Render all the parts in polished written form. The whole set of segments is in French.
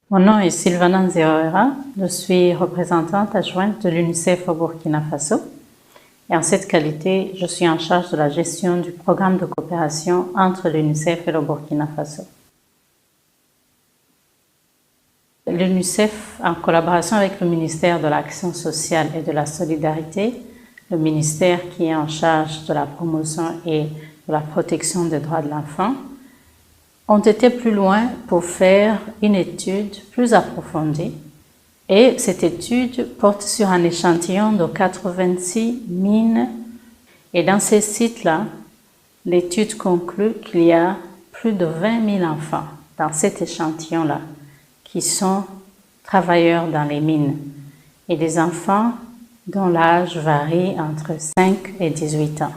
Mon nom est Sylvana Nzerera, je suis représentante adjointe de l'UNICEF au Burkina Faso et en cette qualité, je suis en charge de la gestion du programme de coopération entre l'UNICEF et le Burkina Faso. L'UNICEF, en collaboration avec le ministère de l'Action sociale et de la solidarité, le ministère qui est en charge de la promotion et de la protection des droits de l'enfant, ont été plus loin pour faire une étude plus approfondie. Et cette étude porte sur un échantillon de 86 mines. Et dans ces sites-là, l'étude conclut qu'il y a plus de 20 000 enfants dans cet échantillon-là qui sont travailleurs dans les mines. Et des enfants dont l'âge varie entre 5 et 18 ans.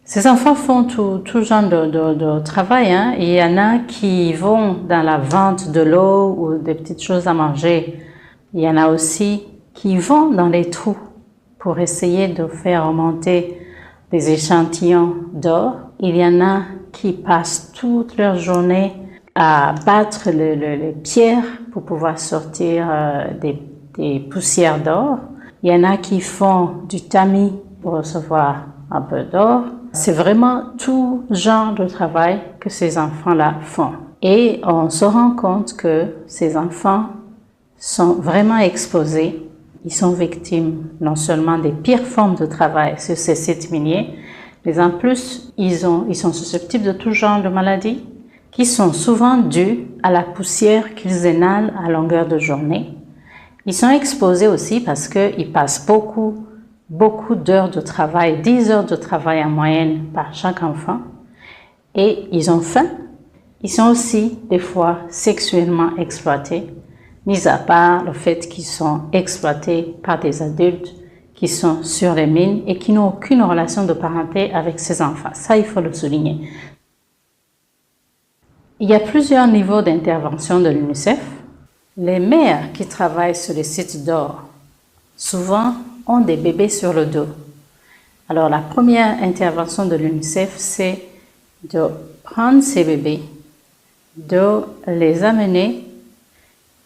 Ces enfants font tout genre de travail. Hein. Il y en a qui vont dans la vente de l'eau ou des petites choses à manger. Il y en a aussi qui vont dans les trous pour essayer de faire remonter des échantillons d'or. Il y en a qui passent toute leur journée à battre les pierres pour pouvoir sortir des poussières d'or. Il y en a qui font du tamis pour recevoir un peu d'or. C'est vraiment tout genre de travail que ces enfants-là font. Et on se rend compte que ces enfants sont vraiment exposés. Ils sont victimes non seulement des pires formes de travail sur ces sites miniers, mais en plus, ils sont susceptibles de tout genre de maladies qui sont souvent dues à la poussière qu'ils inhalent à longueur de journée. Ils sont exposés aussi parce qu'ils passent beaucoup d'heures de travail, 10 heures de travail en moyenne par chaque enfant. Et ils ont faim. Ils sont aussi des fois sexuellement exploités, mis à part le fait qu'ils sont exploités par des adultes qui sont sur les mines et qui n'ont aucune relation de parenté avec ces enfants. Ça, il faut le souligner. Il y a plusieurs niveaux d'intervention de l'UNICEF. Les mères qui travaillent sur les sites d'or, souvent, ont des bébés sur le dos. Alors, la première intervention de l'UNICEF, c'est de prendre ces bébés, de les amener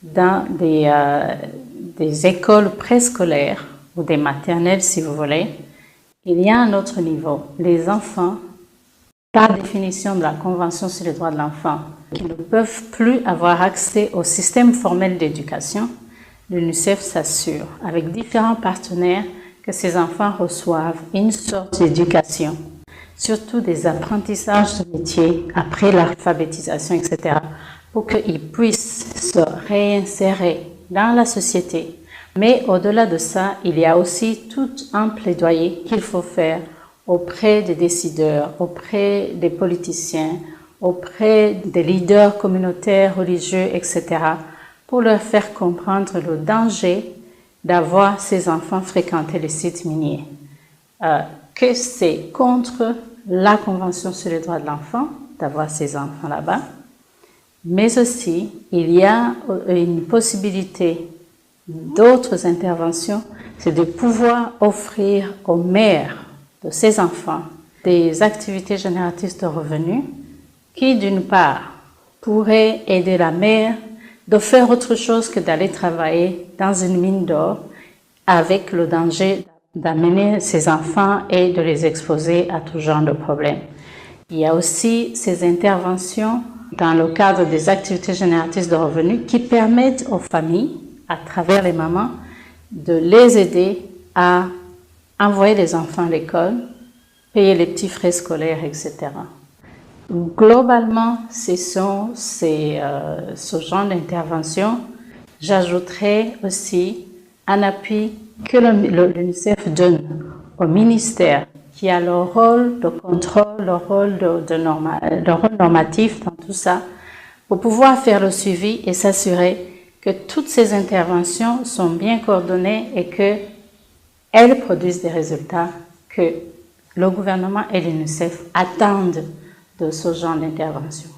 dans des écoles préscolaires ou des maternelles, si vous voulez. Il y a un autre niveau. Les enfants, par définition de la Convention sur les droits de l'enfant, qui ne peuvent plus avoir accès au système formel d'éducation, l'UNICEF s'assure, avec différents partenaires, que ces enfants reçoivent une sorte d'éducation, surtout des apprentissages de métier après l'alphabétisation, etc., pour qu'ils puissent se réinsérer dans la société. Mais au-delà de ça, il y a aussi tout un plaidoyer qu'il faut faire auprès des décideurs, auprès des politiciens, auprès des leaders communautaires, religieux, etc., pour leur faire comprendre le danger d'avoir ces enfants fréquenter les sites miniers. Que c'est contre la Convention sur les droits de l'enfant d'avoir ces enfants là-bas, mais aussi il y a une possibilité d'autres interventions, c'est de pouvoir offrir aux mères de ces enfants des activités génératrices de revenus qui, d'une part, pourraient aider la mère de faire autre chose que d'aller travailler dans une mine d'or avec le danger d'amener ses enfants et de les exposer à tout genre de problèmes. Il y a aussi ces interventions dans le cadre des activités génératrices de revenus qui permettent aux familles, à travers les mamans, de les aider à envoyer les enfants à l'école, payer les petits frais scolaires, etc. Globalement, ce sont ce genre d'intervention. J'ajouterai aussi un appui que l'UNICEF donne au ministère qui a le rôle de contrôle, le rôle normatif dans tout ça, pour pouvoir faire le suivi et s'assurer que toutes ces interventions sont bien coordonnées et qu'elles produisent des résultats que le gouvernement et l'UNICEF attendent de ce genre d'intervention.